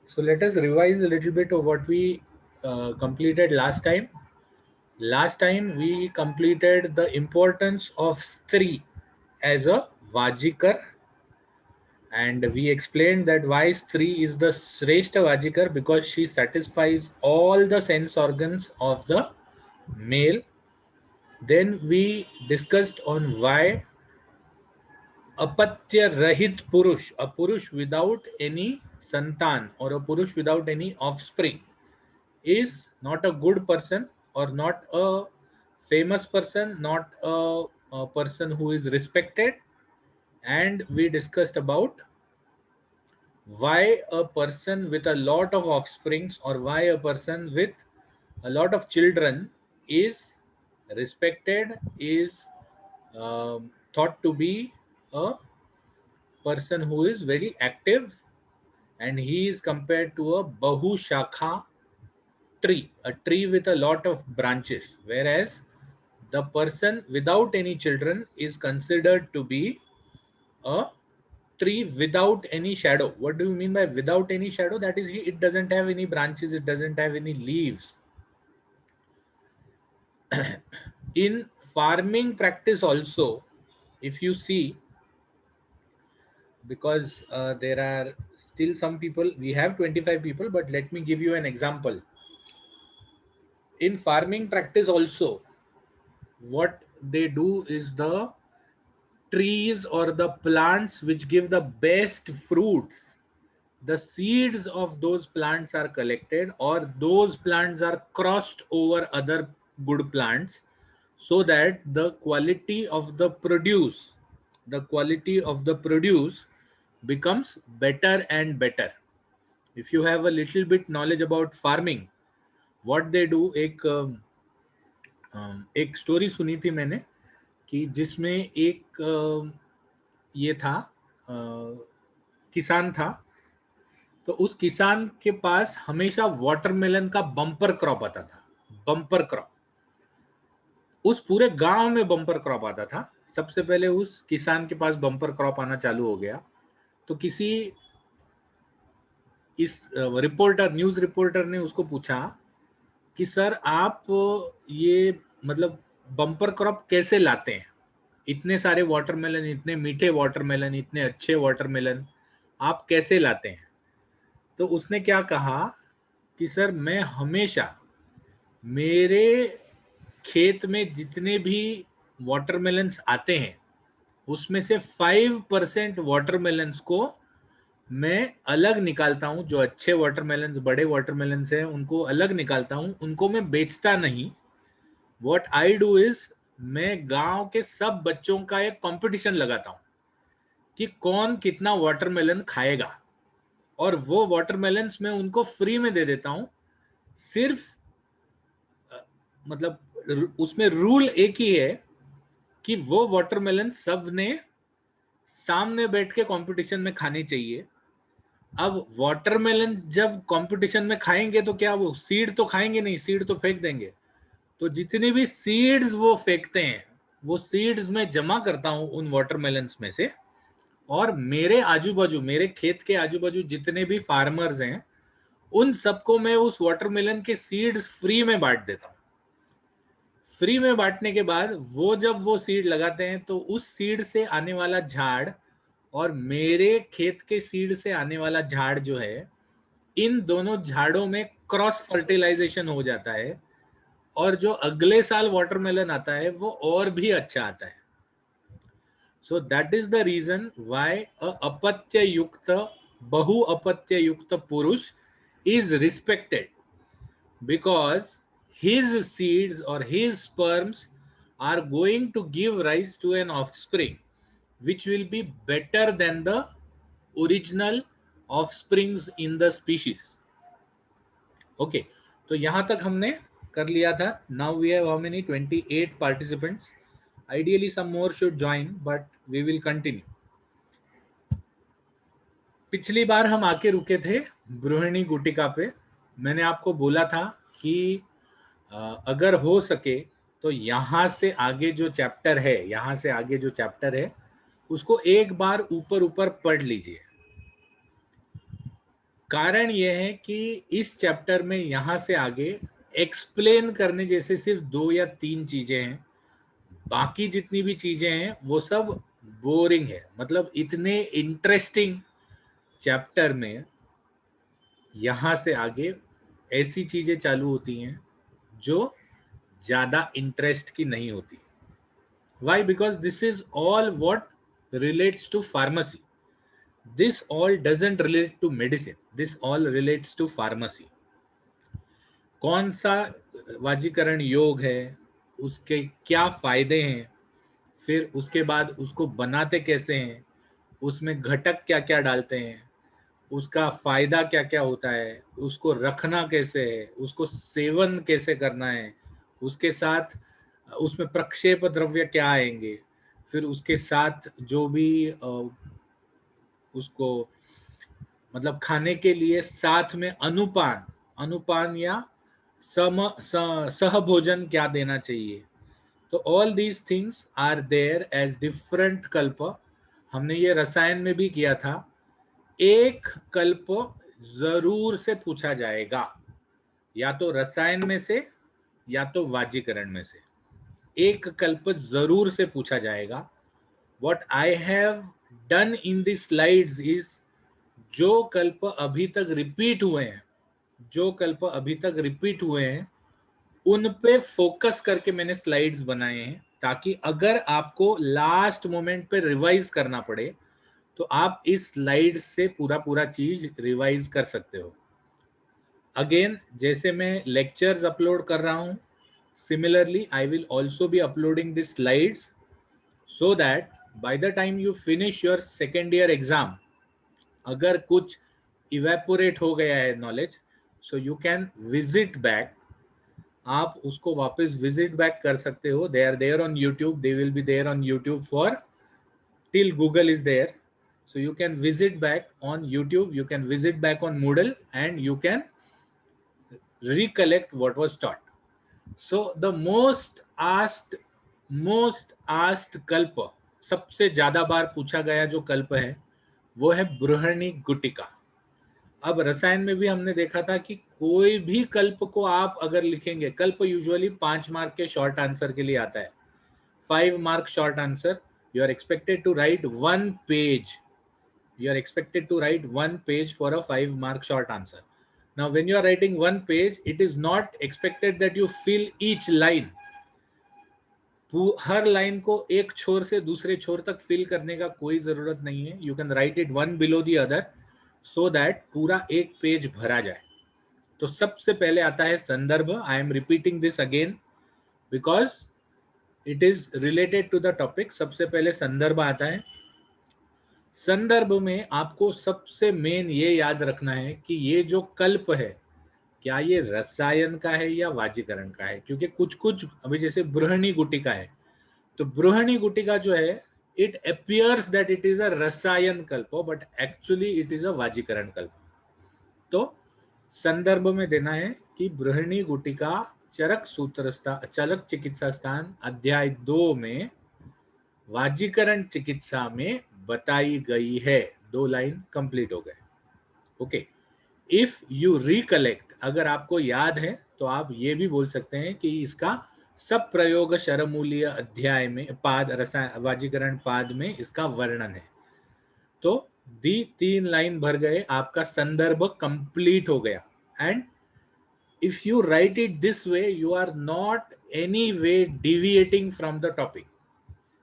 So let us revise a little bit of what we completed last time. Last time we completed the importance of Stri as a Vajikar, and we explained that why Stri is the Shrestha Vajikar, because she satisfies all the sense organs of the male. Then we discussed on why apatya rahit purush, a purush without any santan or a purush without any offspring, is not a good person or not a famous person, not a person who is respected. And we discussed about why a person with a lot of offsprings or why a person with a lot of children is respected, is thought to be a person who is very active, and he is compared to a bahu shakha tree, a tree with a lot of branches, whereas the person without any children is considered to be a tree without any shadow. What do you mean by without any shadow? That is, it doesn't have any branches, it doesn't have any leaves. In farming practice also, if you see, because there are still some people, we have 25 people, but let me give you an example. In farming practice also, what they do is the trees or the plants which give the best fruits, the seeds of those plants are collected, or those plants are crossed over other good plants, so that the quality of the produce becomes better and better. If you have a little bit knowledge about farming, what they do, एक story सुनी थी मैंने कि जिसमें एक ये था, किसान था, तो उस किसान के पास हमेशा वाटरमेलन का बम्पर क्रॉप आता था। बम्पर क्रॉप, उस पूरे गांव में बम्पर क्रॉप आता था। सबसे पहले उस किसान के पास बम्पर क्रॉप आना चालू हो गया, तो किसी न्यूज रिपोर्टर ने उसको पूछा कि सर आप ये मतलब बम्पर क्रॉप कैसे लाते हैं? इतने सारे वाटरमेलन, इतने मीठे वाटरमेलन, इतने अच्छे वाटरमेलन आप कैसे लाते हैं? तो उसने क्या कहा कि सर मैं हमेशा मेरे खेत में जितने भी वाटरमेलन्स आते हैं उसमें से 5% वाटरमेलन्स को मैं अलग निकालता हूं। जो अच्छे वाटरमेलन्स, बड़े वाटरमेलन्स हैं, उनको अलग निकालता हूं, उनको मैं बेचता नहीं। व्हाट आई डू इज, मैं गांव के सब बच्चों का एक कंपटीशन लगाता हूं कि कौन कितना वाटरमेलन खाएगा, और वो वाटरमेलन्स मैं उनको फ्री में दे देता हूं। सिर्फ मतलब उसमें रूल एक ही है कि वो वाटरमेलन सब ने सामने बैठ के कंपटीशन में खाने चाहिए। अब वाटरमेलन जब कंपटीशन में खाएंगे तो क्या वो सीड तो खाएंगे नहीं, सीड तो फेंक देंगे। तो जितनी भी सीड्स वो फेंकते हैं, वो सीड्स मैं जमा करता हूं उन वाटरमेलन्स में से, और मेरे आजू बाजू, मेरे खेत के आजू बाजू जितने भी फार्मर्स हैं, उन सबको मैं उस वाटरमेलन के सीड्स फ्री में बांट देता हूं। फ्री में बांटने के बाद वो जब वो सीड लगाते हैं तो उस सीड से आने वाला झाड़ और मेरे खेत के सीड से आने वाला झाड़ जो है, इन दोनों झाड़ों में क्रॉस फर्टिलाइजेशन हो जाता है, और जो अगले साल वाटरमेलन आता है वो और भी अच्छा आता है। So that is the reason why a अपत्य युक्त, बहु अपत्य युक्त पुरुष is respected, because his seeds or his sperms are going to give rise to an offspring which will be better than the original offsprings in the species. Okay, तो यहां तक हमने कर लिया था. Now we have how many? 28 participants. Ideally some more should join, but we will continue. पिछली बार हम आके रुके थे गृहिणी गुटिका पे. मैंने आपको बोला था कि अगर हो सके तो यहाँ से आगे जो चैप्टर है, यहाँ से आगे जो चैप्टर है उसको एक बार ऊपर ऊपर पढ़ लीजिए. कारण यह है कि इस चैप्टर में यहां से आगे एक्सप्लेन करने जैसे सिर्फ 2 या 3 चीजें हैं, बाकी जितनी भी चीजें हैं वो सब बोरिंग है। मतलब इतने इंटरेस्टिंग चैप्टर में यहां से आगे ऐसी चीजें चालू होती हैं जो ज्यादा इंटरेस्ट की नहीं होती। Why? Because this is all what relates to pharmacy. This all doesn't relate to medicine, this all relates to pharmacy. कौन सा वाजीकरण योग है, उसके क्या फायदे हैं, फिर उसके बाद उसको बनाते कैसे हैं, उसमें घटक क्या क्या डालते हैं, उसका फायदा क्या क्या होता है, उसको रखना कैसे है, उसको सेवन कैसे करना है, उसके साथ उसमें प्रक्षेप द्रव्य क्या आएंगे, फिर उसके साथ जो भी उसको मतलब खाने के लिए साथ में अनुपान अनुपान या सहभोजन क्या देना चाहिए। तो all these things are there as different कल्प। हमने ये रसायन में भी किया था। एक कल्प जरूर से पूछा जाएगा, या तो रसायन में से या तो वाजीकरण में से। एक कल्प जरूर से पूछा जाएगा। What I have done in the slides is, जो कल्प अभी तक रिपीट हुए हैं, जो कल्प अभी तक रिपीट हुए हैं उन पे फोकस करके मैंने स्लाइड्स बनाए हैं, ताकि अगर आपको लास्ट मोमेंट पे रिवाइज करना पड़े तो आप इस स्लाइड से पूरा पूरा चीज रिवाइज कर सकते हो। अगेन, जैसे मैं लेक्चर्स अपलोड कर रहा हूं, similarly I will also be uploading this slides, so that by the time you finish your second year exam, अगर कुछ इवेपोरेट हो गया है knowledge, so you can visit back, आप उसको वापस विजिट बैक कर सकते हो। They are there on YouTube, they will be there on YouTube for till Google is there. So you can visit back on YouTube, you can visit back on Moodle, and you can recollect what was taught. So the most asked कल्प, सबसे ज्यादा बार पूछा गया जो कल्प है वो है बृहणी गुटिका। अब रसायन में भी हमने देखा था कि कोई भी कल्प को आप अगर लिखेंगे, कल्प यूजुअली 5 मार्क के शॉर्ट आंसर के लिए आता है। 5 mark short answer, you are expected to write 1 page. You are expected to write 1 page for a 5 mark short answer. Now when you are writing 1 page, it is not expected that you fill each line. Her line को एक छोर से दूसरे छोर तक fill करने का कोई जरूरत नहीं है। You can write it one below the other so that पूरा एक पेज भरा जाए। तो सबसे पहले आता है संदर्भ। I am repeating this again because it is related to the topic. सबसे पहले संदर्भ आता है। संदर्भ में आपको सबसे मेन ये याद रखना है कि ये जो कल्प है, क्या ये रसायन का है या वाजीकरण का है। क्योंकि कुछ कुछ अभी जैसे बृहणी गुटिका है, तो बृहणी गुटिका जो है, it appears that it is a रसायन कल्प, but actually it is a वाजीकरण कल्प। तो संदर्भ में देना है कि बृहणी गुटिका चरक चरक चिकित्सा स्थान अध्याय 2 में वाजीकरण चिकित्सा में बताई गई है। 2 लाइन कंप्लीट हो गए। ओके, इफ यू रिकलेक्ट, अगर आपको याद है तो आप ये भी बोल सकते हैं कि इसका सब प्रयोग शरमूलीय अध्याय में पाद वाजीकरण पाद में इसका वर्णन है। तो दी 3 लाइन भर गए, आपका संदर्भ कंप्लीट हो गया। And if you write it this way, you are not any way deviating from the topic.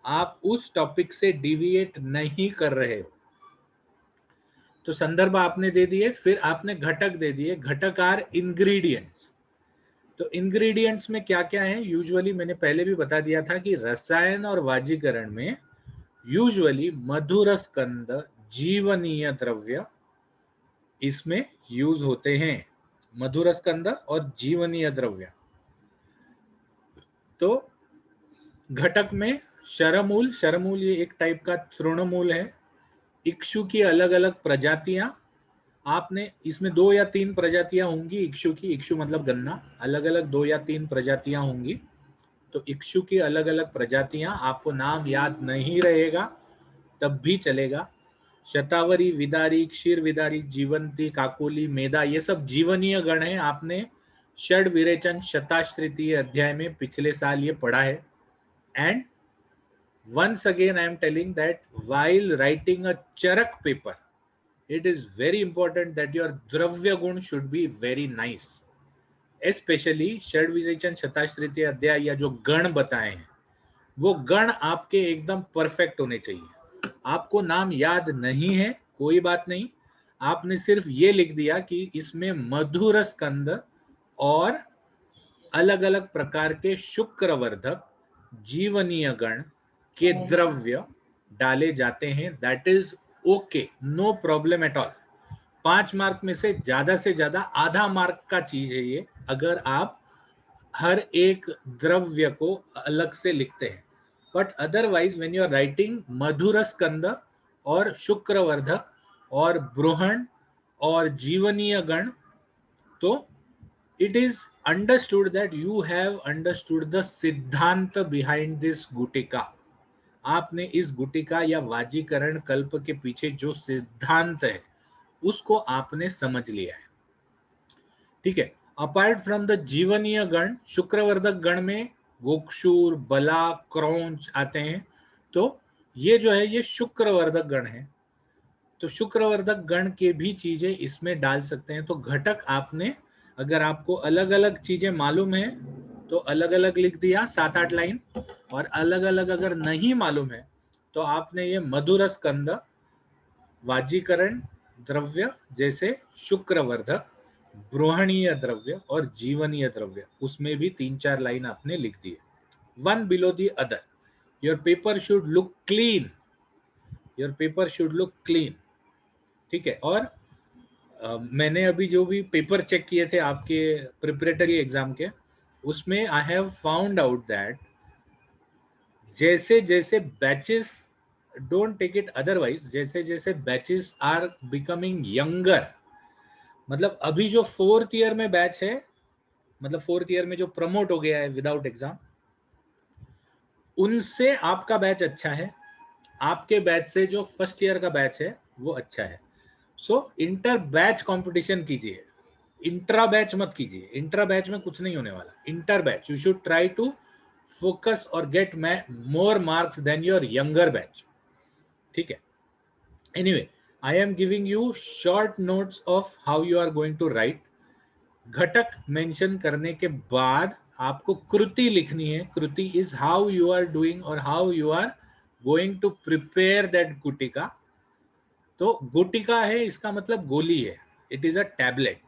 आप उस टॉपिक से डिविएट नहीं कर रहे हो। तो संदर्भ आपने दे दिए, फिर आपने घटक दे दिए। घटक आर इंग्रेडिएंट्स। तो इंग्रेडिएंट्स में क्या क्या है, यूजुअली मैंने पहले भी बता दिया था कि रसायन और वाजीकरण में यूजुअली मधुर स्कंद, जीवनीय द्रव्य इसमें यूज होते हैं। मधुर स्कंद और जीवनीय द्रव्य। तो घटक में शरमूल, शरमूल ये एक टाइप का तृणमूल है। इक्षु की अलग अलग प्रजातियां, आपने इसमें 2 या 3 प्रजातियां होंगी इक्षु की। इक्षु मतलब गन्ना, अलग अलग 2 या 3 प्रजातियां होंगी। तो इक्षु की अलग अलग प्रजातियां, आपको नाम याद नहीं रहेगा तब भी चलेगा। शतावरी, विदारी, क्षीर विदारी, जीवंती, काकोली, मेधा, ये सब जीवनीय गण हैं। आपने षड विरेचन शताश्रितीय अध्याय में पिछले साल ये पढ़ा है। And once again I am telling that while writing a charak paper, it is very important that your dravya gun should be very nice. Especially षड विरेचन शताश्रितीय अध्याय या जो गण बताए हैं वो गण आपके एकदम परफेक्ट होने चाहिए। आपको नाम याद नहीं है, कोई बात नहीं, आपने सिर्फ ये लिख दिया कि इसमें मधुर स्कंद और अलग अलग प्रकार के शुक्रवर्धक जीवनीय गण के द्रव्य डाले जाते हैं। That is okay, no problem at all. 5 mark में से ज्यादा आधा मार्क का चीज है ये, अगर आप हर एक द्रव्य को अलग से लिखते हैं। But otherwise when you are writing मधुर स्कंद और शुक्रवर्धक और ब्रोहण और जीवनीय गण, तो it is understood that you have understood the सिद्धांत behind this गुटिका। आपने इस गुटिका या वाजीकरण कल्प के पीछे जो सिद्धांत है उसको आपने समझ लिया है, ठीक है। अपार्ट फ्रॉम द जीवनीय गण, शुक्रवर्धक गण में गोक्षूर, बला, क्रौंच आते हैं। तो ये जो है ये शुक्रवर्धक गण है, तो शुक्रवर्धक गण के भी चीजें इसमें डाल सकते हैं। तो घटक आपने, अगर आपको अलग अलग चीजें मालूम है तो अलग अलग लिख दिया 7-8 लाइन, और अलग अलग अगर नहीं मालूम है तो आपने ये मधुर स्कंद, वाजीकरण द्रव्य जैसे शुक्रवर्धक, ब्रोहणीय द्रव्य और जीवनीय द्रव्य, उसमें भी 3-4 लाइन आपने लिख दिए, one below the other. Your paper should look clean, your paper should look clean, ठीक है। और मैंने अभी जो भी पेपर चेक किए थे आपके प्रिपरेटरी एग्जाम के, उसमें I have found out that जैसे जैसे batches, don't take it otherwise, जैसे जैसे बैचेस आर बिकमिंग यंगर, मतलब अभी जो 4th ईयर में बैच है, मतलब 4th ईयर में जो प्रमोट हो गया है विदाउट एग्जाम, उनसे आपका बैच अच्छा है, आपके बैच से जो 1st ईयर का बैच है वो अच्छा है। सो इंटर बैच कंपटीशन कीजिए, इंट्रा बैच मत कीजिए। इंट्रा बैच में कुछ नहीं होने वाला। Inter batch you should try to focus और get more marks than your younger batch, ठीक है। Anyway, I am giving you short notes of how you are going to write. घटक मेंशन करने के बाद आपको कृति लिखनी है। कृति is how you are doing और how you are going to prepare that गुटिका। तो गुटिका है, इसका मतलब गोली है, it is a tablet,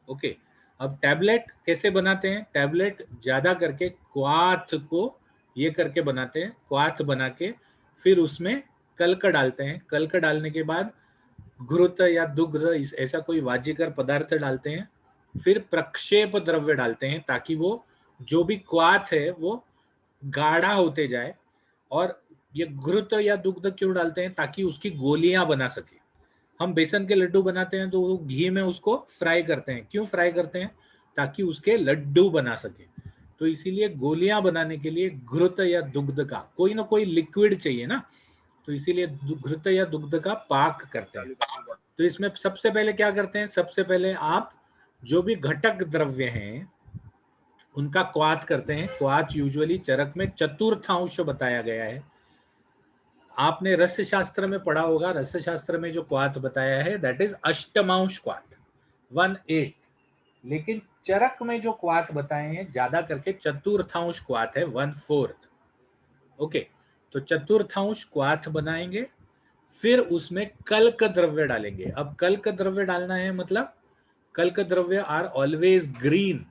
okay. अब टैबलेट कैसे बनाते हैं? टैबलेट ज्यादा करके क्वाथ को ये करके बनाते हैं, क्वाथ बना के फिर उसमें कल्क डालते हैं। कल्क डालने के बाद घृत या दुग्ध ऐसा कोई वाजीकर पदार्थ डालते हैं, फिर प्रक्षेप द्रव्य डालते हैं ताकि वो जो भी क्वाथ है वो गाढ़ा होते जाए। और ये घृत या दुग्ध क्यों डालते हैं? ताकि उसकी गोलियां बना सके। हम बेसन के लड्डू बनाते हैं तो वो घी में उसको फ्राई करते हैं, क्यों फ्राई करते हैं? ताकि उसके लड्डू बना सके। तो इसीलिए गोलियां बनाने के लिए घृत या दुग्ध का कोई ना कोई लिक्विड चाहिए ना, तो इसीलिए घृत या दुग्ध का पाक करते हैं। तो इसमें सबसे पहले क्या करते हैं? सबसे पहले आप जो भी घटक द्रव्य हैं उनका क्वाथ करते हैं। क्वाथ यूजुअली चरक में चतुर्थांश बताया गया है। आपने रस शास्त्र में पढ़ा होगा, रस शास्त्र में जो क्वाथ बताया है दैट इज अष्टमांश क्वाथ, 1/8। लेकिन चरक में जो क्वाथ बताए हैं ज्यादा करके चतुर्थांश क्वाथ है, 1/4। ओके, तो चतुर्थांश क्वाथ बनाएंगे, फिर उसमें कल्क द्रव्य डालेंगे। अब कल्क द्रव्य डालना है मतलब कल्क द्रव्य आर ऑलवेज ग्रीन।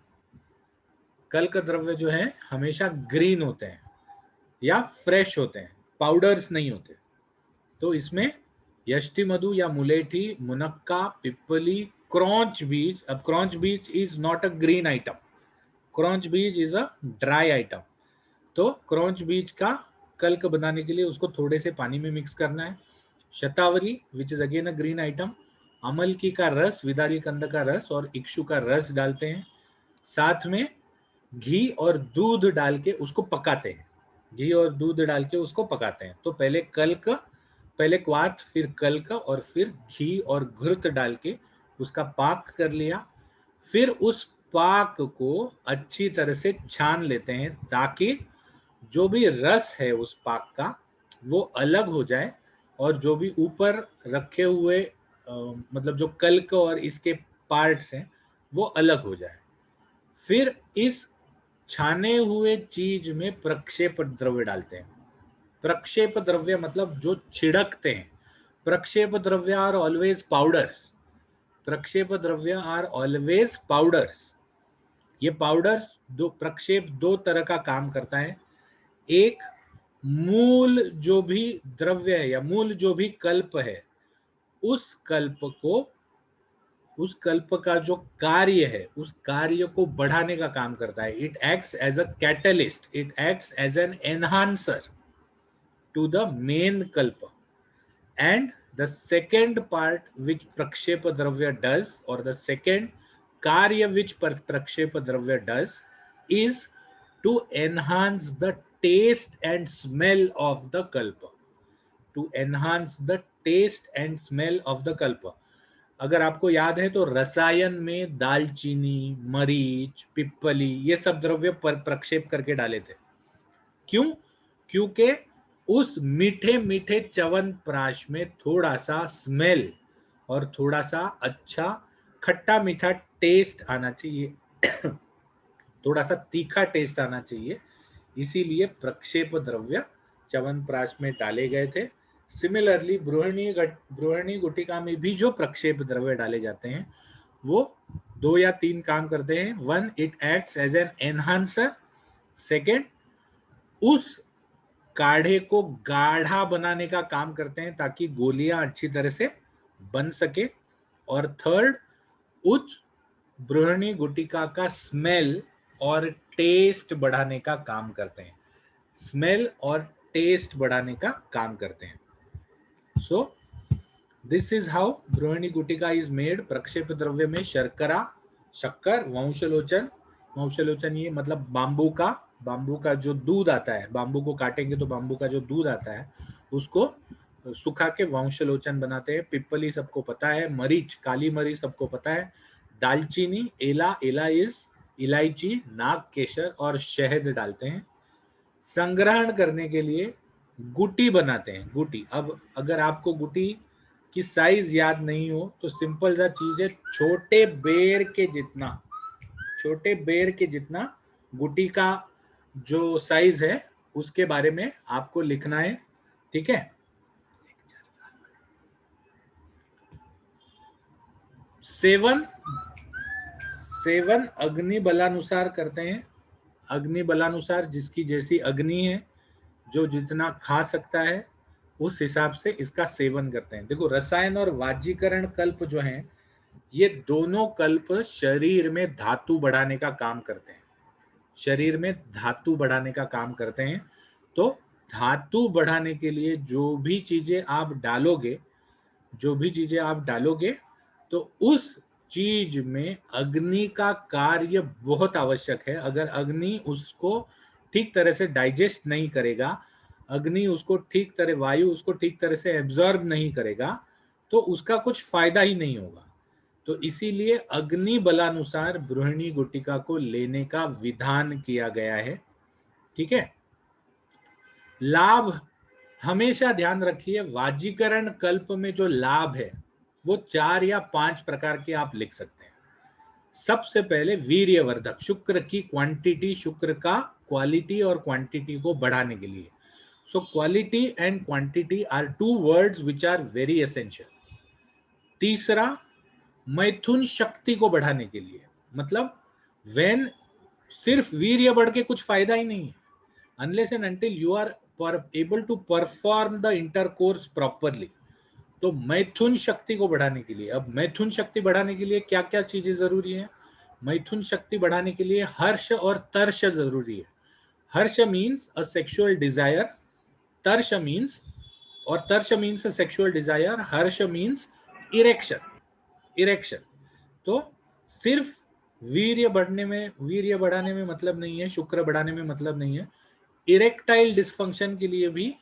कल्क द्रव्य जो है हमेशा ग्रीन होते हैं या फ्रेश होते हैं, पाउडर्स नहीं होते। तो इसमें यष्टि मधु या मुलेठी, मुनक्का, पिपली, क्रॉच बीज। अब क्रॉच बीज is not a green item, क्रॉच बीज इज अ ड्राई आइटम। तो क्रॉच बीज का कल्क बनाने के लिए उसको थोड़े से पानी में मिक्स करना है। शतावरी which is again a green item, अमलकी का रस, विदारी कंद का रस और इक्षु का रस डालते हैं। साथ में घी और दूध डाल के उसको पकाते हैं, घी और दूध डाल के उसको पकाते हैं। तो पहले कल्क पहले क्वाथ, फिर कल्क और फिर घी और घृत डाल के उसका पाक कर लिया। फिर उस पाक को अच्छी तरह से छान लेते हैं ताकि जो भी रस है उस पाक का वो अलग हो जाए और जो भी ऊपर रखे हुए मतलब जो कल्क और इसके पार्ट्स हैं वो अलग हो जाए। फिर इस छाने हुए चीज में प्रक्षेप द्रव्य डालते हैं। प्रक्षेप द्रव्य मतलब जो छिड़कते हैं। प्रक्षेप द्रव्य आर ऑलवेज पाउडर्स। प्रक्षेप द्रव्य आर ऑलवेज पाउडर्स। ये पाउडर्स प्रक्षेप दो तरह का काम करता है। एक, मूल जो भी द्रव्य है या मूल जो भी कल्प है उस कल्प का जो कार्य है उस कार्य को बढ़ाने का काम करता है। It acts as a catalyst, it acts as an enhancer to the main कल्प। And the second part which Prakshepa Dravya does, or the second Karya which Prakshepa Dravya does, is to enhance the taste and smell of the kalpa. To enhance the taste and smell of the kalpa. अगर आपको याद है तो रसायन में दालचीनी, मरीच, पिप्पली ये सब द्रव्य पर प्रक्षेप करके डाले थे। क्यों? क्योंकि उस मीठे मीठे च्यवनप्राश में थोड़ा सा स्मेल और थोड़ा सा अच्छा खट्टा मीठा टेस्ट आना चाहिए थोड़ा सा तीखा टेस्ट आना चाहिए, इसीलिए प्रक्षेप द्रव्य च्यवनप्राश में डाले गए थे। सिमिलरली बृहणी गुटिका में भी जो प्रक्षेप द्रव्य डाले जाते हैं वो 2 या 3 काम करते हैं। 1, it acts as an enhancer. Second, उस काढ़े को गाढ़ा बनाने का काम करते हैं ताकि गोलियां अच्छी तरह से बन सके। और थर्ड, उच्च बृहणी गुटिका का स्मेल और टेस्ट बढ़ाने का काम करते हैं। स्मेल और टेस्ट बढ़ाने का काम करते हैं। सो दिस इज हाउ बृहणी गुटिका इज मेड। प्रक्षेप द्रव्य में शर्करा, शक्कर, वंशलोचन ये मतलब बांबू का जो दूध आता है, बांबू को काटेंगे तो बांबू का जो दूध आता है उसको सुखा के वंशलोचन बनाते हैं। पिप्पली सबको पता है, मरीच, काली मरीच सबको पता है, दालचीनी, एला इज इलायची, नाग केसर और शहद डालते हैं। संग्रहण करने के लिए गुटी बनाते हैं। गुटी, अब अगर आपको गुटी की साइज याद नहीं हो तो सिंपल सा चीज है, छोटे बेर के जितना गुटी का जो साइज है उसके बारे में आपको लिखना है। ठीक है। सेवन अग्नि बलानुसार करते हैं। अग्नि बलानुसार, जिसकी जैसी अग्नि है, जो जितना खा सकता है उस हिसाब से इसका सेवन करते हैं। देखो, रसायन और वाजीकरण कल्प जो हैं ये दोनों कल्प शरीर में धातु बढ़ाने का काम करते हैं। शरीर में धातु बढ़ाने का काम करते हैं। तो धातु बढ़ाने के लिए जो भी चीजें आप डालोगे तो उस चीज में अग्नि का कार्य बहुत आवश्यक है। अगर अग्नि उसको ठीक तरह से डाइजेस्ट नहीं करेगा, अग्नि उसको ठीक तरह, वायु उसको ठीक तरह से एब्जॉर्ब नहीं करेगा तो उसका कुछ फायदा ही नहीं होगा। तो इसीलिए अग्नि बलानुसार बृहणी गुटिका को लेने का विधान किया गया है। ठीक है। लाभ हमेशा ध्यान रखिए, वाजीकरण कल्प में जो लाभ है वो 4 या 5 प्रकार के आप लिख सकते हैं। सबसे पहले वीर्यवर्धक, शुक्र की क्वांटिटी, शुक्र का क्वालिटी और क्वांटिटी को बढ़ाने के लिए। So quality and quantity are 2 words which are very essential. तीसरा, मैथुन शक्ति को बढ़ाने के लिए, मतलब व्हेन सिर्फ वीर्य बढ़ के कुछ फायदा ही नहीं है, unless and until you are able to perform the intercourse properly. तो मैथुन शक्ति को बढ़ाने के लिए, अब मैथुन शक्ति बढ़ाने के लिए क्या क्या चीजें जरूरी है? मैथुन शक्ति बढ़ाने के लिए हर्ष और तर्ष जरूरी है। हर्ष मीन्स अ सेक्सुअल डिजायर, तर्ष मीन्स अ सेक्सुअल डिजायर, हर्ष मीन्स इरेक्शन। तो सिर्फ वीर्य बढ़ाने में मतलब नहीं है, शुक्र बढ़ाने में मतलब नहीं है। इरेक्टाइल डिस्फंक्शन के लिए भी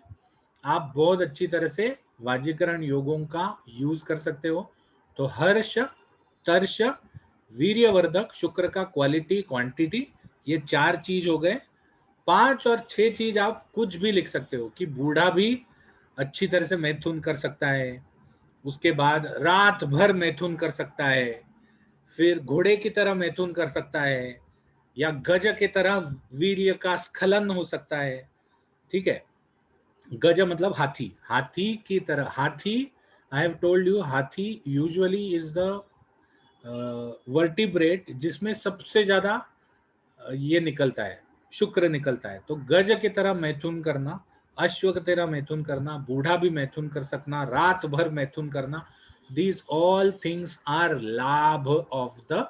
आप बहुत अच्छी तरह से वाजीकरण योगों का यूज कर सकते हो। तो हर्ष, तर्ष, वीर्यवर्धक, शुक्र का क्वालिटी, क्वांटिटी, ये 4 चीज हो गए। 5 और 6 चीज आप कुछ भी लिख सकते हो कि बूढ़ा भी अच्छी तरह से मैथुन कर सकता है, उसके बाद रात भर मैथुन कर सकता है, फिर घोड़े की तरह मैथुन कर सकता है, या गज की तरह वीर्य का स्खलन हो सकता है। ठीक है, गज मतलब हाथी, हाथी की तरह। हाथी, आई हैव टोल्ड यू, हाथी यूजुअली इज द वर्टिब्रेट जिसमें सबसे ज्यादा ये निकलता है, शुक्र निकलता है। तो गज की तरह मैथुन करना, अश्व की तरह मैथुन करना, बूढ़ा भी मैथुन कर सकना, रात भर मैथुन करना, दीज ऑल थिंग्स आर लाभ ऑफ द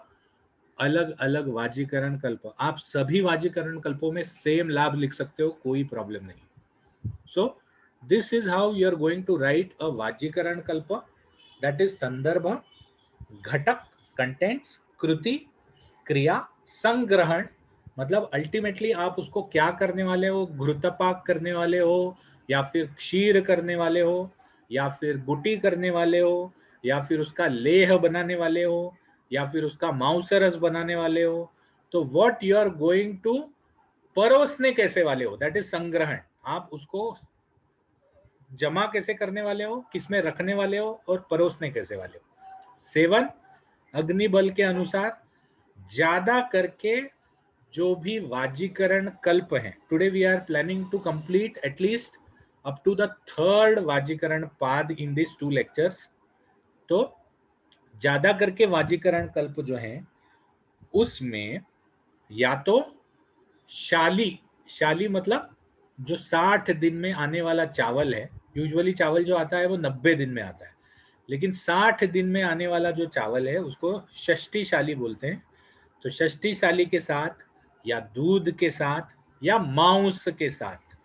अलग अलग वाजीकरण कल्प। आप सभी वाजीकरण कल्पों में सेम लाभ लिख सकते हो, कोई प्रॉब्लम नहीं। So this is how you are going to write a वाजीकरण कल्प, दैट इज संदर्भ, घटक कंटेंट्स, कृति, क्रिया, संग्रहण, मतलब अल्टीमेटली आप उसको क्या करने वाले हो, घृतपाक करने वाले हो, या फिर क्षीर करने वाले हो, या फिर गुटी करने वाले हो, या फिर उसका लेह बनाने वाले हो, या फिर उसका मांसरस बनाने वाले हो। तो what you are going to परोसने कैसे वाले हो, दैट इज संग्रहण। आप उसको जमा कैसे करने वाले हो, किसमें रखने वाले हो, और परोसने कैसे वाले हो। सेवन, अग्निबल के अनुसार ज्यादा करके जो भी वाजीकरण कल्प हैं, today we are planning to complete at least up to the third वाजीकरण पाद इन दिस 2 लेक्चर्स। तो ज्यादा करके वाजीकरण कल्प जो हैं उसमें या तो शाली, शाली मतलब जो 60 दिन में आने वाला चावल है, यूजुअली चावल जो आता है वो 90 दिन में आता है, लेकिन 60 दिन में आने वाला जो चावल है उसको षष्ठी शाली बोलते हैं। तो षष्ठी शाली के साथ, या दूध के साथ, या मांस के साथ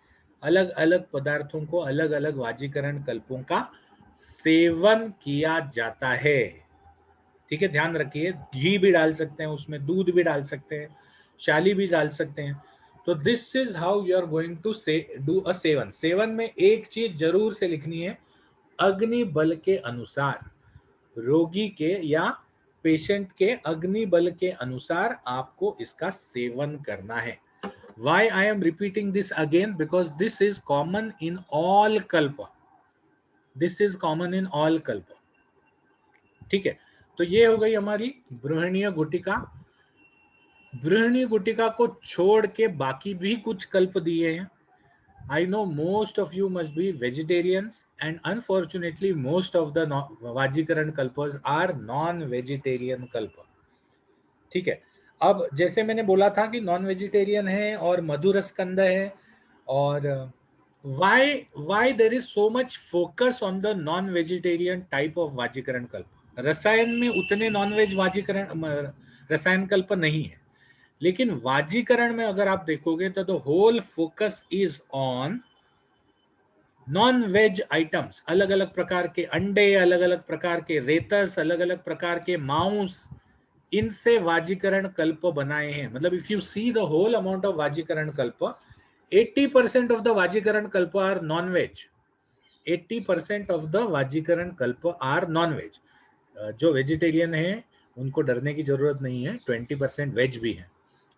अलग अलग पदार्थों को अलग अलग वाजीकरण कल्पों का सेवन किया जाता है। ठीक है, ध्यान रखिए, घी भी डाल सकते हैं उसमें, दूध भी डाल सकते हैं, शाली भी डाल सकते हैं। तो this is how you are going to say do a सेवन। सेवन में एक चीज जरूर से लिखनी है, अग्नि बल के अनुसार, रोगी के या पेशेंट के अग्नि बल के अनुसार आपको इसका सेवन करना है। Why I am repeating this again? Because this is common in all kalpa. This is common in all kalpa. ठीक है, तो ये हो गई हमारी बृहणीय गुटिका। बृहणीय गुटिका को छोड़ के बाकी भी कुछ कल्प दिए हैं। I know most of you must be vegetarians, and unfortunately most of the Vajikaran kalpas are non-vegetarian kalpa. ठीक है, अब जैसे मैंने बोला था कि नॉन वेजिटेरियन है और मधुर स्कंद है, और why there is so much focus on the non vegetarian type of वाजीकरण कल्प। रसायन में उतने नॉन वेज वाजीकरण रसायन कल्प नहीं है, लेकिन वाजीकरण में अगर आप देखोगे तो the whole focus is on non veg items, अलग अलग प्रकार के अंडे, अलग अलग प्रकार के रेतस, अलग अलग प्रकार के मांस, इनसे वाजीकरण कल्प बनाए हैं। मतलब if you see the whole amount of वाजीकरण कल्प, 80% ऑफ द वाजीकरण कल्प are non veg. 80% of the वाजीकरण कल्प आर नॉन वेज। जो वेजिटेरियन है उनको डरने की जरूरत नहीं है, 20% वेज भी है।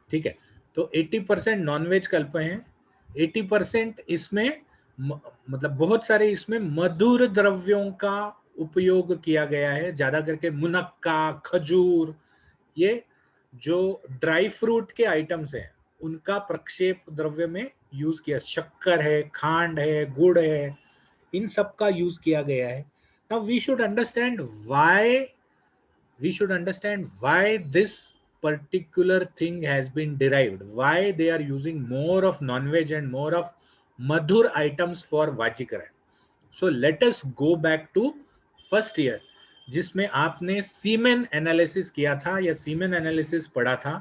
ठीक है, तो 80% नॉन वेज कल्प हैं, 80% इसमें मतलब बहुत सारे इसमें मधुर द्रव्यों का उपयोग किया गया है, ज्यादा करके मुनक्का, खजूर, ये जो ड्राई फ्रूट के आइटम्स हैं उनका प्रक्षेप द्रव्य में यूज किया, शक्कर है, खांड है, गुड़ है, इन सब का यूज किया गया है। Now we should understand why this particular thing has been derived, why they are using more of non-veg and more of madhur items for vajikaran. So let us go back to first year जिसमें आपने semen analysis किया था या semen analysis पढ़ा था।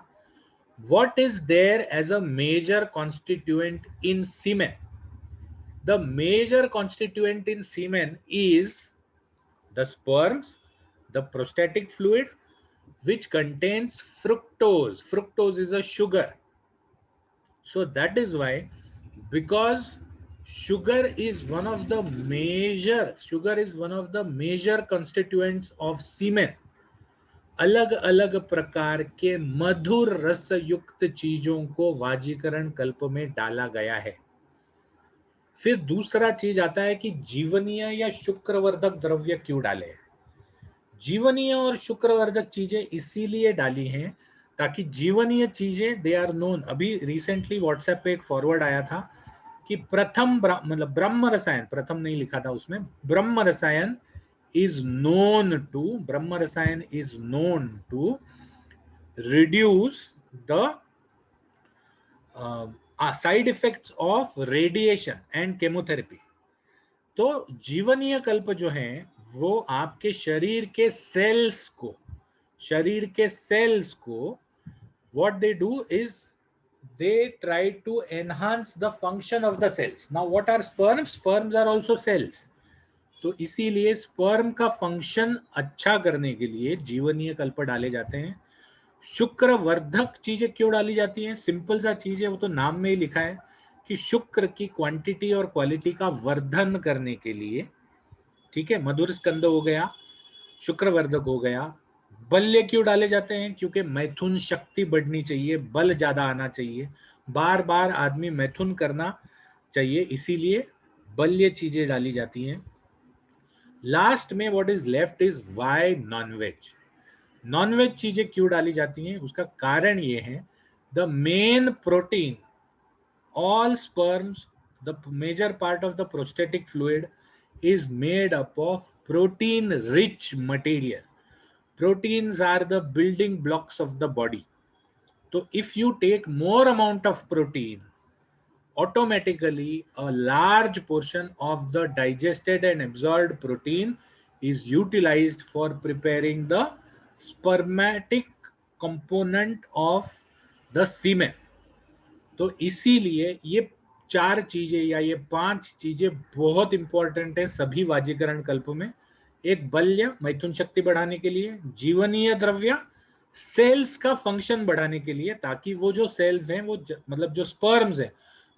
What is there as a major constituent in semen? The major constituent in semen is the sperms, the prostatic fluid, which contains fructose. Fructose is a sugar. So that is why, because sugar is one of the major constituents of semen. अलग अलग प्रकार के मधुर रस युक्त चीजों को वाजीकरण कल्प में डाला गया है। फिर दूसरा चीज आता है कि जीवनीय या शुक्रवर्धक द्रव्य क्यों डाले। जीवनीय और शुक्रवर्धक चीजें इसीलिए डाली हैं ताकि जीवनीय चीजें दे आर नोन। अभी रिसेंटली व्हाट्सएप पे एक फॉरवर्ड आया था कि मतलब ब्रह्म रसायन, प्रथम नहीं लिखा था उसमें, ब्रह्म रसायन is known to reduce the side effects of radiation and chemotherapy। तो जीवनीय कल्प जो है वो आपके शरीर के सेल्स को what they do is they try to enhance the function of the cells। Now what are sperms are also cells। तो इसीलिए स्पर्म का फंक्शन अच्छा करने के लिए जीवनीय कल्प डाले जाते हैं। शुक्रवर्धक चीजें क्यों डाली जाती हैं? सिंपल सा चीज है, वो तो नाम में ही लिखा है कि शुक्र की क्वांटिटी और क्वालिटी का वर्धन करने के लिए। ठीक है, मधुर स्कंद हो गया, शुक्रवर्धक हो गया। बल्य क्यों डाले जाते हैं? क्योंकि मैथुन शक्ति बढ़नी चाहिए, बल ज्यादा आना चाहिए, बार बार आदमी मैथुन करना चाहिए, इसीलिए बल्य चीजें डाली जाती हैं। लास्ट में what is left is why nonveg. Nonveg चीजें क्यों डाली जाती हैं? उसका कारण ये है, the main protein, all sperms, the major part of the prostatic fluid is made up of protein rich material। proteins are the building blocks of the body। so if you take more amount of protein, automatically a large portion of the digested and absorbed protein is utilized for preparing the spermatic component of the semen। तो इसीलिए ये 4 चीजें या ये 5 चीजें बहुत important है सभी वाजीकरण कल्प में। एक बल्य मैथुन शक्ति बढ़ाने के लिए, जीवनीय द्रव्य सेल्स का फंक्शन बढ़ाने के लिए, ताकि वो जो सेल्स हैं वो मतलब जो स्पर्म्स हैं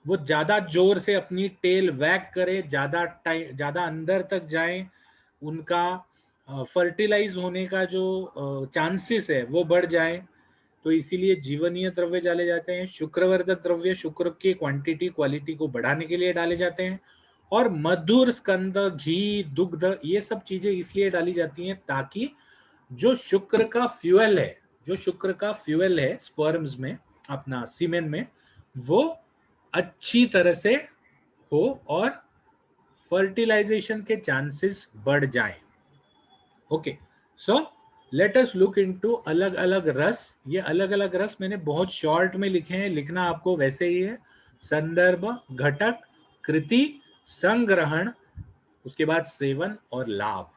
वो ज्यादा जोर से अपनी टेल वैग करे, ज्यादा अंदर तक जाए, उनका फर्टिलाइज होने का जो चांसेस है वो बढ़ जाए। तो इसीलिए जीवनीय द्रव्य डाले जाते हैं। शुक्रवर्धक द्रव्य शुक्र की क्वांटिटी क्वालिटी को बढ़ाने के लिए डाले जाते हैं। और मधुर स्कंद, घी, दुग्ध, ये सब चीजें इसलिए डाली जाती हैं ताकि जो शुक्र का फ्यूल है स्पर्म्स में, अपना सीमेन में, वो अच्छी तरह से हो और फर्टिलाइजेशन के चांसेस बढ़ जाएं। Okay, so let us look into अलग अलग रस। ये अलग अलग रस मैंने बहुत शॉर्ट में लिखे हैं, लिखना आपको वैसे ही है। संदर्भ, घटक, कृति, संग्रहण, उसके बाद सेवन और लाभ।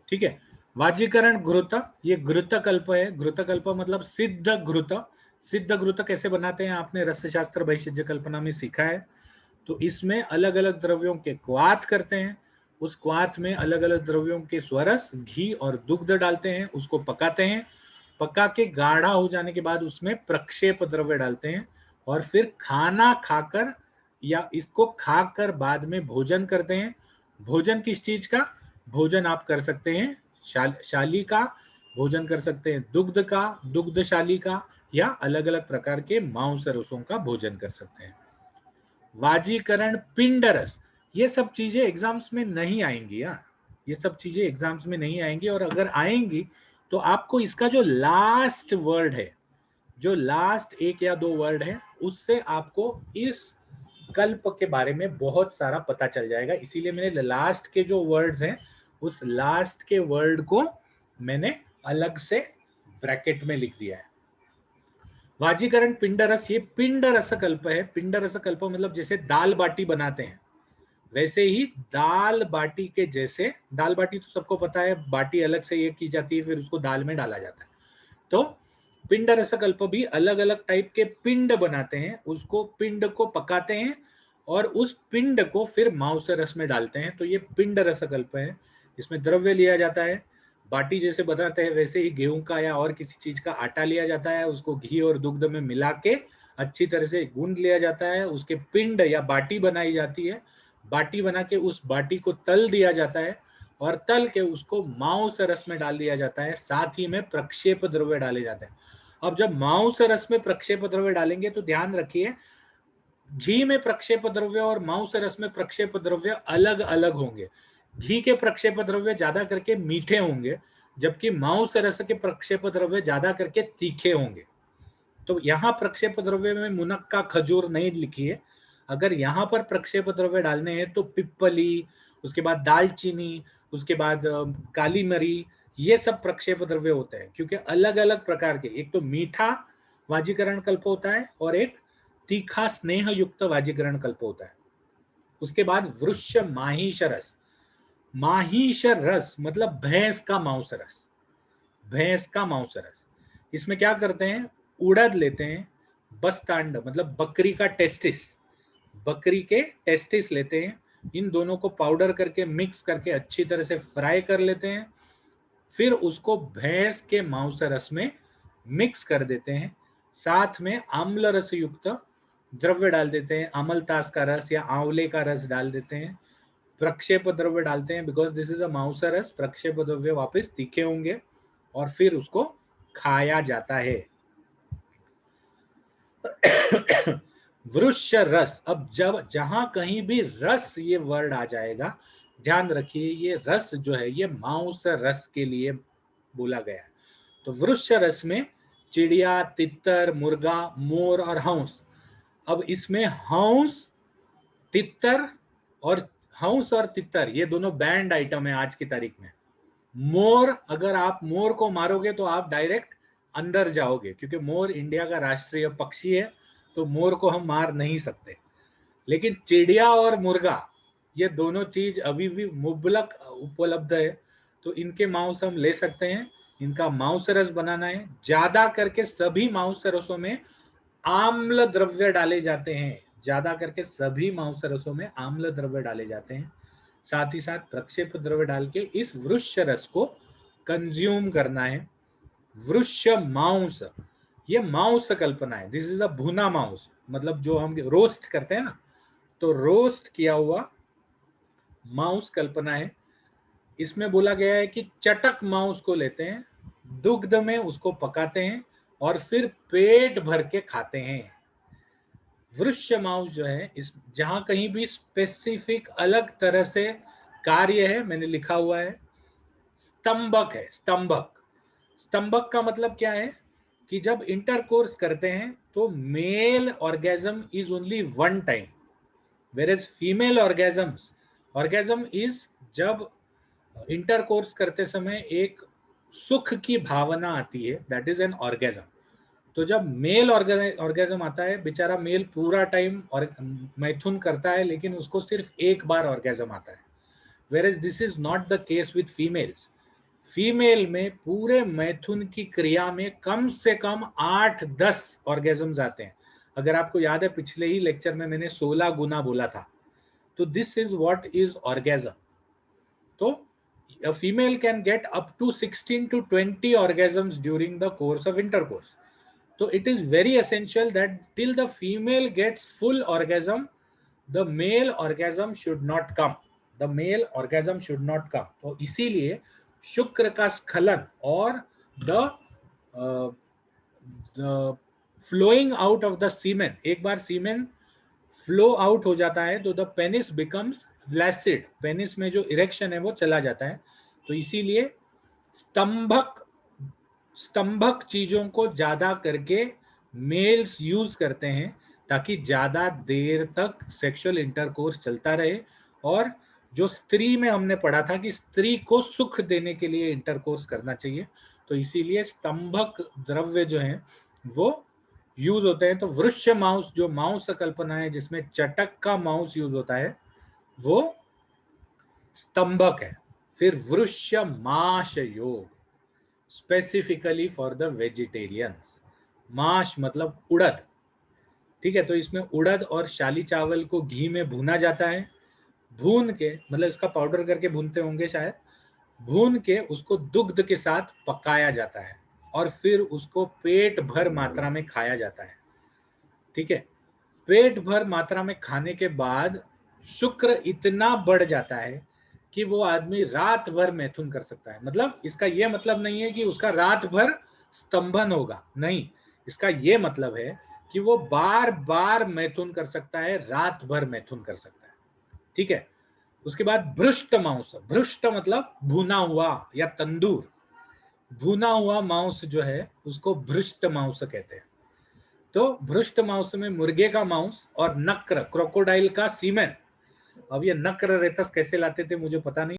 ठीक है, वाजीकरण घृत, ये घृतकल्प है। घृतकल्प मतलब सिद्ध घृत। सिद्ध घृत कैसे बनाते हैं आपने रसशास्त्र भैषज्य कल्पना में सीखा है। तो इसमें अलग अलग द्रव्यों के क्वाथ करते हैं, उस क्वाथ में अलग अलग द्रव्यों के स्वरस, घी और दुग्ध डालते हैं, उसको पकाते हैं, पका के गाढ़ा हो जाने के बाद उसमें प्रक्षेप द्रव्य डालते हैं, और फिर खाना खाकर या इसको खाकर बाद में भोजन करते हैं। भोजन किस चीज का? भोजन आप कर सकते हैं शाली का, भोजन कर सकते हैं दुग्ध का, दुग्धशाली का, या अलग अलग प्रकार के मांस रसों का भोजन कर सकते हैं। वाजीकरण पिंड रस, ये सब चीजें एग्जाम्स में नहीं आएंगी यार, ये सब चीजें एग्जाम्स में नहीं आएंगी, और अगर आएंगी तो आपको इसका जो लास्ट वर्ड है, जो लास्ट 1 या 2 वर्ड है, उससे आपको इस कल्प के बारे में बहुत सारा पता चल जाएगा। इसीलिए मैंने लास्ट के जो वर्ड्स हैं, उस लास्ट के वर्ड को मैंने अलग से ब्रैकेट में लिख दिया है। वाजीकरण पिंड रस, ये पिंड रस कल्प है। पिंड रस कल्प मतलब जैसे दाल बाटी बनाते हैं, वैसे ही दाल बाटी के जैसे, दाल बाटी तो सबको पता है, बाटी अलग से ये की जाती है, फिर उसको दाल में डाला जाता है। तो पिंड रस कल्प भी अलग अलग टाइप के पिंड बनाते हैं, उसको पिंड को पकाते हैं और उस पिंड को फिर मांस रस में डालते हैं। तो ये पिंड रस कल्प है। इसमें द्रव्य लिया जाता है, बाटी जैसे बनाते हैं वैसे ही गेहूं का या और किसी चीज का आटा लिया जाता है, उसको घी और दुग्ध में मिला के अच्छी तरह से गूंद लिया जाता है, उसके पिंड या बाटी बनाई जाती है, बाटी बना के उस बाटी को तल दिया जाता है और तल के उसको मांस रस में डाल दिया जाता है, साथ ही में प्रक्षेप द्रव्य डाले जाते हैं। अब जब मांस रस में प्रक्षेप द्रव्य डालेंगे तो ध्यान रखिए, घी में प्रक्षेप द्रव्य और मांस रस में प्रक्षेप द्रव्य अलग अलग होंगे। घी के प्रक्षेप द्रव्य ज्यादा करके मीठे होंगे, जबकि मांस रस के प्रक्षेप द्रव्य ज्यादा करके तीखे होंगे। तो यहाँ प्रक्षेप द्रव्य में मुनक्का, खजूर नहीं लिखी है। अगर यहाँ पर प्रक्षेप द्रव्य डालने हैं तो पिप्पली, उसके बाद दालचीनी, उसके बाद काली मरी, ये सब प्रक्षेप द्रव्य होते हैं, क्योंकि अलग अलग प्रकार के, एक तो मीठा वाजीकरण कल्प होता है और एक तीखा स्नेह युक्त वाजीकरण कल्प होता है। उसके बाद वृक्ष माहिष रस, माहिष रस मतलब भैंस का मांस रस, भैंस का मांस रस। इसमें क्या करते हैं, उड़द लेते हैं, बस्तांड मतलब बकरी का टेस्टिस, बकरी के टेस्टिस लेते हैं, इन दोनों को पाउडर करके मिक्स करके अच्छी तरह से फ्राई कर लेते हैं, फिर उसको भैंस के मांस रस में मिक्स कर देते हैं, साथ में आम्ल रस युक्त द्रव्य डाल देते हैं, अमलतास का रस या आंवले का रस डाल देते हैं, प्रक्षेप द्रव्य डालते हैं, बिकॉज दिस इज अ मांस रस, प्रक्षेप द्रव्य वापस तीखे होंगे, और फिर उसको खाया जाता है। वृक्ष रस, अब जब जहां कहीं भी रस ये वर्ड आ जाएगा, ध्यान रखिए ये रस जो है ये मांस रस के लिए बोला गया है। तो वृक्ष रस में चिड़िया, तितर, मुर्गा, मोर और हंस। अब इसमें हंस, तितर और तितर ये दोनों बैंड आइटम है आज की तारीख में। मोर, अगर आप मोर को मारोगे तो आप डायरेक्ट अंदर जाओगे, क्योंकि मोर इंडिया का राष्ट्रीय पक्षी है, तो मोर को हम मार नहीं सकते। लेकिन चिड़िया और मुर्गा ये दोनों चीज अभी भी मुबलक उपलब्ध है, तो इनके मांस हम ले सकते हैं, इनका मांस रस बनाना है। ज्यादा करके सभी मांस रसों में आम्ल द्रव्य डाले जाते हैं, ज्यादा करके सभी मांस रसों में आम्ल द्रव्य डाले जाते हैं, साथ ही साथ प्रक्षेप द्रव्य डाल के इस वृक्ष रस को कंज्यूम करना है। वृक्ष मांस, ये मांस कल्पना है, दिस इज अ भुना मांस, मतलब जो हम रोस्ट करते हैं ना, तो रोस्ट किया हुआ मांस कल्पना है। इसमें बोला गया है कि चटक मांस को लेते हैं, दुग्ध में उसको पकाते हैं और फिर पेट भर के खाते हैं। वृक्ष मांस जो है, इस जहां कहीं भी स्पेसिफिक अलग तरह से कार्य है, मैंने लिखा हुआ है स्तंभक है, स्तंभक। स्तंभक का मतलब क्या है कि जब इंटरकोर्स करते हैं तो male orgasm is only one time, whereas female orgasm is जब इंटरकोर्स करते समय एक सुख की भावना आती है, दैट इज एन ऑर्गेजम। तो जब मेल ऑर्गेजम आता है, बेचारा मेल पूरा टाइम और मैथुन करता है, लेकिन उसको सिर्फ एक बार ऑर्गेजम आता है, whereas this is not the case with females. Female में पूरे मैथुन की क्रिया में कम से कम 8-10 ऑर्गेजम्स आते हैं। अगर आपको याद है पिछले ही लेक्चर में मैंने 16 गुना बोला था, तो this is what is orgasm. तो a female can get up to 16 to 20 orgasms during the course of intercourse. So it is very essential that till the female gets full orgasm, the male orgasm should not come. The male orgasm should not come. तो इसीलिए शुक्र का स्खलन और the flowing out of the semen, एक बार सीमेन flow out हो जाता है तो the penis becomes flaccid, penis में जो इरेक्शन है वो चला जाता है। तो इसीलिए स्तंभक चीजों को ज्यादा करके मेल्स यूज करते हैं, ताकि ज्यादा देर तक सेक्सुअल इंटरकोर्स चलता रहे। और जो स्त्री में हमने पढ़ा था कि स्त्री को सुख देने के लिए इंटरकोर्स करना चाहिए, तो इसीलिए स्तंभक द्रव्य जो है वो यूज होते हैं। तो वृक्ष मांस, जो मांस कल्पना है जिसमें चटक का मांस यूज होता है, वो स्तंभक है। फिर वृक्ष माश योग, स्पेसिफिकली फॉर द वेजिटेरियंस। माश मतलब उड़द, ठीक है। तो इसमें उड़द और शाली चावल को घी में भूना जाता है, भून के मतलब इसका पाउडर करके भूनते होंगे शायद, भून के उसको दुग्ध के साथ पकाया जाता है और फिर उसको पेट भर मात्रा में खाया जाता है। ठीक है, पेट भर मात्रा में खाने के बाद शुक्र इतना बढ़ जाता है कि वो आदमी रात भर मैथुन कर सकता है। मतलब इसका ये मतलब नहीं है कि उसका रात भर स्तंभन होगा, नहीं, इसका ये मतलब है कि वो बार बार मैथुन कर सकता है, रात भर मैथुन कर सकता है। ठीक है, उसके बाद भ्रष्ट मांस, भ्रष्ट मतलब भुना हुआ या तंदूर, भुना हुआ मांस जो है उसको भ्रष्ट मांस कहते हैं। तो भ्रष्ट मांस में मुर्गे का मांस और नक्र, क्रोकोडाइल का सीमेन। अब ये नक्र रेतस कैसे लाते थे मुझे पता नहीं।